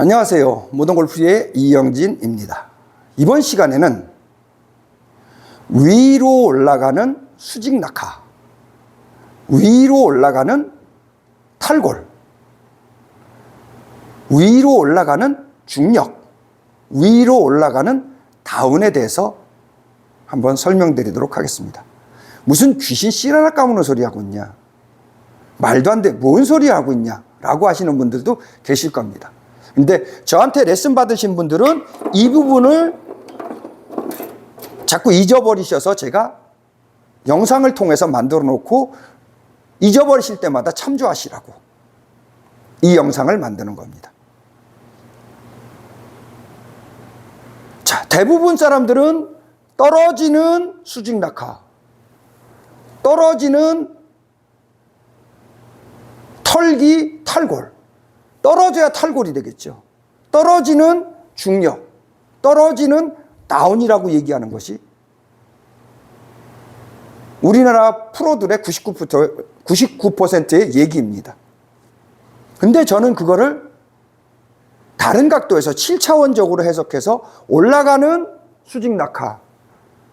안녕하세요. 모던골프의 이영진입니다. 이번 시간에는 위로 올라가는 수직 낙하, 위로 올라가는 탈골, 위로 올라가는 중력, 위로 올라가는 다운에 대해서 한번 설명드리도록 하겠습니다. 무슨 귀신 씨 하나 까무는 소리 하고 있냐, 말도 안 돼, 뭔 소리 하고 있냐 라고 하시는 분들도 계실 겁니다. 근데 저한테 레슨 받으신 분들은 이 부분을 자꾸 잊어버리셔서 제가 영상을 통해서 만들어 놓고 잊어버리실 때마다 참조하시라고 이 영상을 만드는 겁니다. 자, 대부분 사람들은 떨어지는 수직 낙하, 떨어지는 털기 탈골, 떨어져야 탈골이 되겠죠. 떨어지는 중력, 떨어지는 다운이라고 얘기하는 것이 우리나라 프로들의 99%의 얘기입니다. 근데 저는 그거를 다른 각도에서 7차원적으로 해석해서 올라가는 수직 낙하,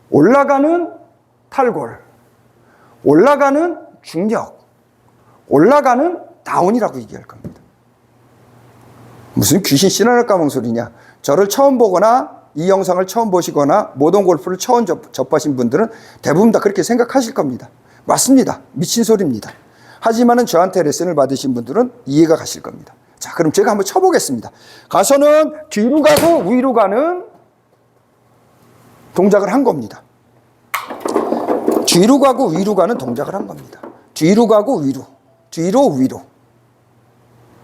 올라가는 탈골, 올라가는 중력, 올라가는 다운이라고 얘기할 겁니다. 무슨 귀신 씨나라 까먹은 소리냐. 저를 처음 보거나 이 영상을 처음 보시거나 모던 골프를 처음 접하신 분들은 대부분 다 그렇게 생각하실 겁니다. 맞습니다. 미친 소리입니다. 하지만은 저한테 레슨을 받으신 분들은 이해가 가실 겁니다. 자, 그럼 제가 한번 쳐보겠습니다. 가서는 뒤로 가고 위로 가는 동작을 한 겁니다. 뒤로 가고 위로 가는 동작을 한 겁니다. 뒤로 가고 위로, 뒤로 위로.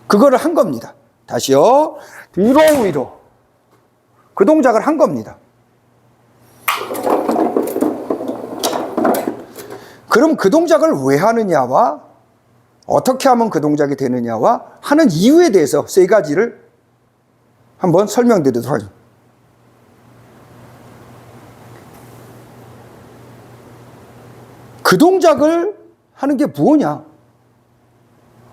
그거를 한 겁니다. 다시요. 뒤로 위로. 그 동작을 한 겁니다. 그럼 그 동작을 왜 하느냐와 어떻게 하면 그 동작이 되느냐와 하는 이유에 대해서 세 가지를 한번 설명드리도록 하죠. 그 동작을 하는 게 뭐냐?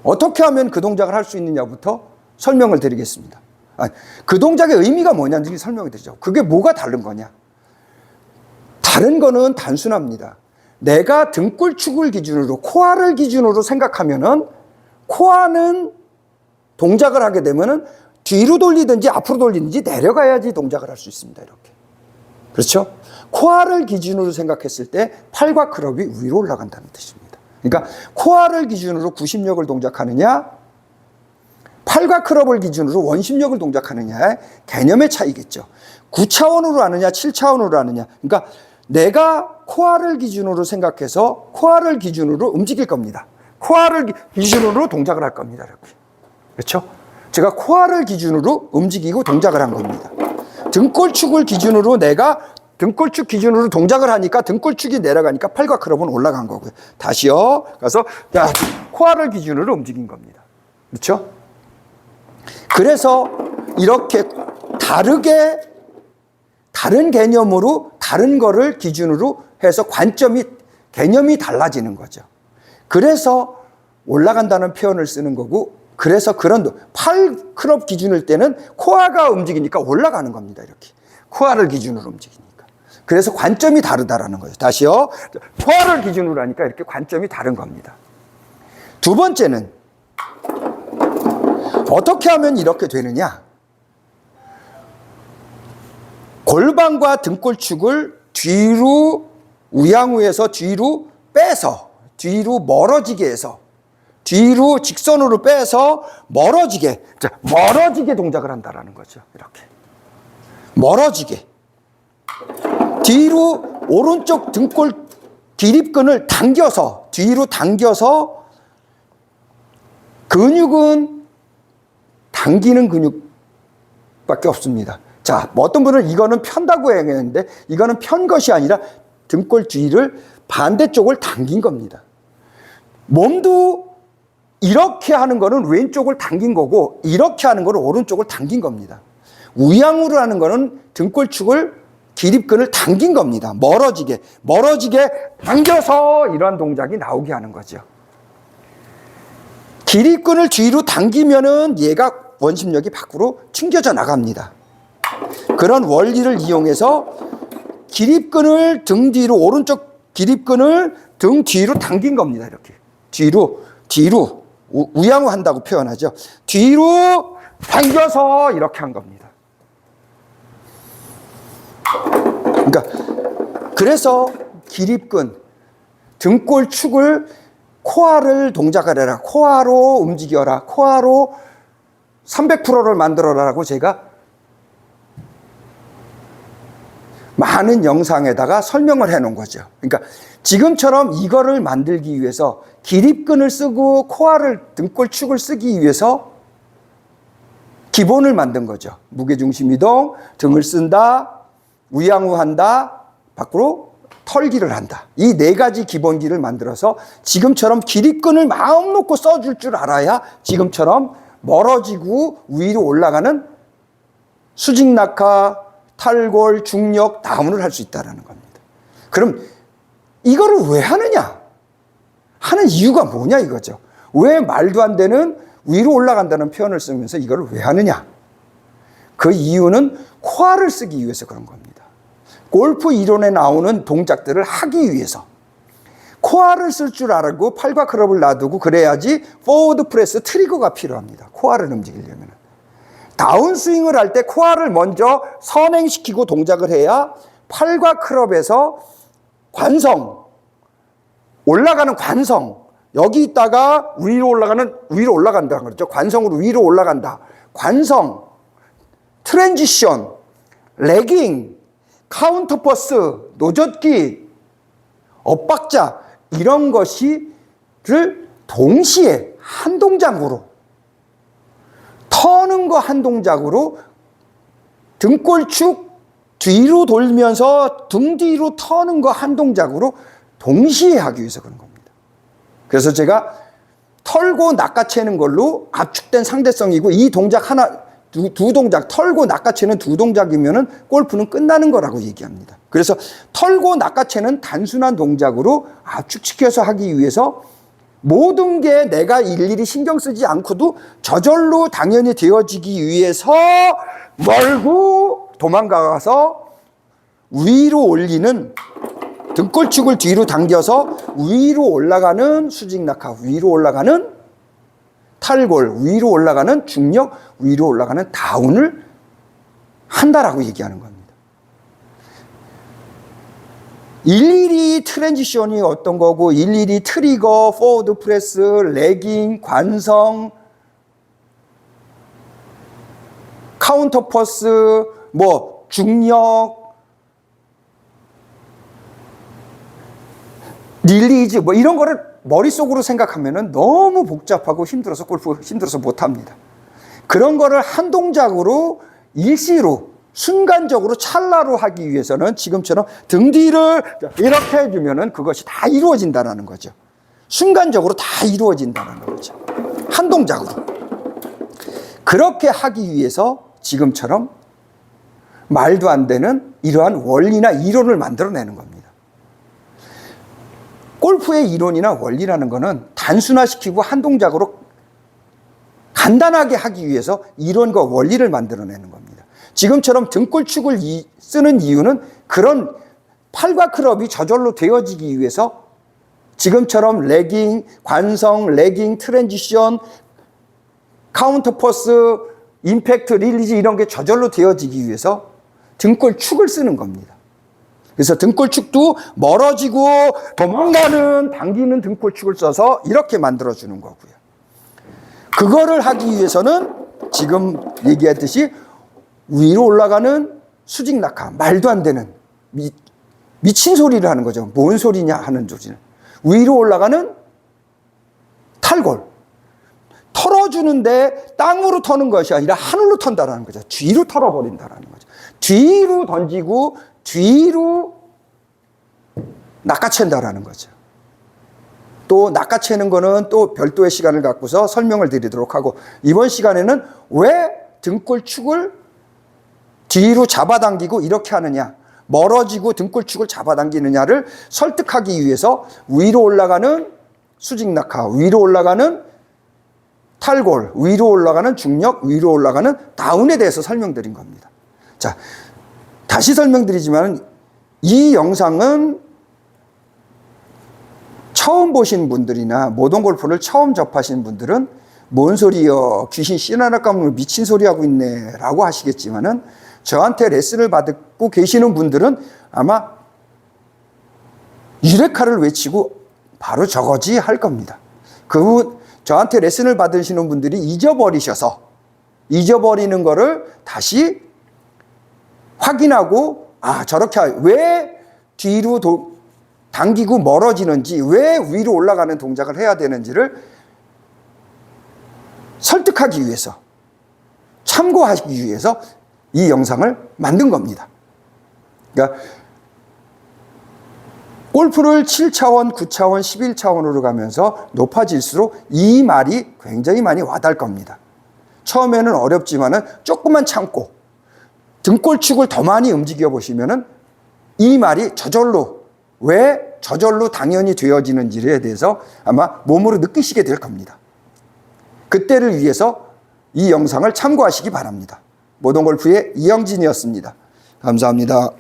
어떻게 하면 그 동작을 할 수 있느냐부터 설명을 드리겠습니다. 그 동작의 의미가 뭐냐는지 설명을 드리죠. 그게 뭐가 다른 거냐? 다른 거는 단순합니다. 내가 등골축을 기준으로, 코아를 기준으로 생각하면은, 코아는 동작을 하게 되면은 뒤로 돌리든지 앞으로 돌리든지 내려가야지 동작을 할 수 있습니다. 이렇게. 그렇죠? 코아를 기준으로 생각했을 때 팔과 클럽이 위로 올라간다는 뜻입니다. 그러니까 코아를 기준으로 구심력을 동작하느냐, 팔과 클럽을 기준으로 원심력을 동작하느냐의 개념의 차이겠죠. 9차원으로 하느냐 7차원으로 하느냐. 그러니까 내가 코아를 기준으로 생각해서 코아를 기준으로 움직일 겁니다. 코아를 기준으로 동작을 할 겁니다. 이렇게. 그렇죠? 제가 코아를 기준으로 움직이고 동작을 한 겁니다. 등골축을 기준으로 내가 등골축 기준으로 동작을 하니까 등골축이 내려가니까 팔과 클럽은 올라간 거고요. 다시요. 가서 코아를 기준으로 움직인 겁니다. 그렇죠? 그래서 이렇게 다르게 다른 개념으로 다른 거를 기준으로 해서 개념이 달라지는 거죠. 그래서 올라간다는 표현을 쓰는 거고, 그래서 그런 팔 클럽 기준일 때는 코아가 움직이니까 올라가는 겁니다. 이렇게 코아를 기준으로 움직이니까. 그래서 관점이 다르다라는 거죠. 다시요. 코아를 기준으로 하니까 이렇게 관점이 다른 겁니다. 두 번째는 어떻게 하면 이렇게 되느냐? 골반과 등골축을 뒤로 우양우에서 뒤로 빼서, 뒤로 멀어지게 해서, 뒤로 직선으로 빼서 멀어지게 동작을 한다라는 거죠. 이렇게 멀어지게 뒤로 오른쪽 등골 기립근을 당겨서, 뒤로 당겨서, 근육은 당기는 근육밖에 없습니다. 자, 어떤 분은 이거는 편다고 얘기했는데 이거는 편 것이 아니라 등골 뒤를 반대쪽을 당긴 겁니다. 몸도 이렇게 하는 거는 왼쪽을 당긴 거고, 이렇게 하는 거는 오른쪽을 당긴 겁니다. 우양우로 하는 거는 등골축을 기립근을 당긴 겁니다. 멀어지게 당겨서 이런 동작이 나오게 하는 거죠. 기립근을 뒤로 당기면은 얘가 원심력이 밖으로 튕겨져 나갑니다. 그런 원리를 이용해서 기립근을 등 뒤로, 오른쪽 기립근을 등 뒤로 당긴 겁니다. 이렇게 뒤로 우양우 한다고 표현하죠. 뒤로 당겨서 이렇게 한 겁니다. 그러니까 그래서 기립근, 등골축을 코아를 동작을 해라, 코아로 움직여라, 코아로 300%를 만들어라라고 제가 많은 영상에다가 설명을 해 놓은 거죠. 그러니까 지금처럼 이거를 만들기 위해서 기립근을 쓰고 코아를, 등골축을 쓰기 위해서 기본을 만든 거죠. 무게중심 이동, 등을 쓴다, 우양우한다, 밖으로 털기를 한다. 이 네 가지 기본기를 만들어서 지금처럼 기립근을 마음 놓고 써줄 줄 알아야 지금처럼 멀어지고 위로 올라가는 수직낙하, 탈골, 중력, 다운을 할 수 있다는 겁니다. 그럼 이거를 왜 하느냐? 하는 이유가 뭐냐 이거죠. 왜 말도 안 되는 위로 올라간다는 표현을 쓰면서 이거를 왜 하느냐? 그 이유는 코아를 쓰기 위해서 그런 겁니다. 골프 이론에 나오는 동작들을 하기 위해서 코아를 쓸 줄 알고 팔과 클럽을 놔두고 그래야지 포워드 프레스 트리거가 필요합니다. 코아를 움직이려면. 다운스윙을 할 때 코아를 먼저 선행시키고 동작을 해야 팔과 클럽에서 관성, 올라가는 관성, 여기 있다가 위로 올라간다는 거죠. 관성으로 위로 올라간다. 관성, 트랜지션, 레깅, 카운터 퍼스, 노젓기, 엇박자 이런 것을 동시에 한 동작으로 터는 거 한 동작으로 등골축 뒤로 돌면서 등 뒤로 터는 거 한 동작으로 동시에 하기 위해서 그런 겁니다. 그래서 제가 털고 낚아채는 걸로 압축된 상대성이고 이 동작 하나, 두 동작, 털고 낚아채는 두 동작이면은 골프는 끝나는 거라고 얘기합니다. 그래서 털고 낚아채는 단순한 동작으로 압축시켜서 하기 위해서 모든 게 내가 일일이 신경 쓰지 않고도 저절로 당연히 되어지기 위해서 멀고 도망가서 위로 올리는 등골축을 뒤로 당겨서 위로 올라가는 수직낙하, 위로 올라가는 탈골, 위로 올라가는 중력, 위로 올라가는 다운을 한다라고 얘기하는 겁니다. 일일이 트랜지션이 어떤 거고 일일이 트리거, 포워드 프레스, 레깅, 관성, 카운터 퍼스, 뭐 중력, 릴리즈 뭐 이런 거를 머릿속으로 생각하면은 너무 복잡하고 힘들어서 골프 힘들어서 못 합니다. 그런 거를 한 동작으로 일시로 순간적으로 찰나로 하기 위해서는 지금처럼 등 뒤를 이렇게 해주면은 그것이 다 이루어진다는 거죠. 순간적으로 다 이루어진다는 거죠. 한 동작으로. 그렇게 하기 위해서 지금처럼 말도 안 되는 이러한 원리나 이론을 만들어내는 겁니다. 골프의 이론이나 원리라는 거는 단순화시키고 한 동작으로 간단하게 하기 위해서 이론과 원리를 만들어내는 겁니다. 지금처럼 등골축을 쓰는 이유는 그런 팔과 클럽이 저절로 되어지기 위해서 지금처럼 레깅, 관성, 레깅, 트랜지션, 카운터 퍼스, 임팩트, 릴리즈 이런 게 저절로 되어지기 위해서 등골축을 쓰는 겁니다. 그래서 등골축도 멀어지고 도망가는 당기는 등골축을 써서 이렇게 만들어주는 거고요. 그거를 하기 위해서는 지금 얘기했듯이 위로 올라가는 수직낙하, 말도 안 되는 미친 소리를 하는 거죠. 뭔 소리냐 하는 소리는. 위로 올라가는 탈골, 털어주는데 땅으로 터는 것이 아니라 하늘로 턴다라는 거죠. 뒤로 털어버린다라는 거죠. 뒤로 던지고 뒤로 낚아챈다라는 거죠. 또 낚아채는 거는 또 별도의 시간을 갖고서 설명을 드리도록 하고, 이번 시간에는 왜 등골축을 뒤로 잡아당기고 이렇게 하느냐, 멀어지고 등골축을 잡아당기느냐를 설득하기 위해서 위로 올라가는 수직낙하, 위로 올라가는 탈골, 위로 올라가는 중력, 위로 올라가는 다운에 대해서 설명드린 겁니다. 자, 다시 설명드리지만 이 영상은 처음 보신 분들이나 모던 골프를 처음 접하신 분들은 뭔 소리여, 귀신 씨 하나 까먹는 미친 소리 하고 있네 라고 하시겠지만은 저한테 레슨을 받고 계시는 분들은 아마 유레카를 외치고 바로 저거지 할 겁니다. 저한테 레슨을 받으시는 분들이 잊어버리는 거를 다시 확인하고, 아, 저렇게, 왜 뒤로 당기고 멀어지는지, 왜 위로 올라가는 동작을 해야 되는지를 설득하기 위해서, 참고하기 위해서 이 영상을 만든 겁니다. 그러니까 골프를 7차원, 9차원, 11차원으로 가면서 높아질수록 이 말이 굉장히 많이 와닿을 겁니다. 처음에는 어렵지만은 조금만 참고 등골축을 더 많이 움직여 보시면은 이 말이 왜 저절로 당연히 되어지는지에 대해서 아마 몸으로 느끼시게 될 겁니다. 그때를 위해서 이 영상을 참고하시기 바랍니다. 모던 골프의 이영진이었습니다. 감사합니다.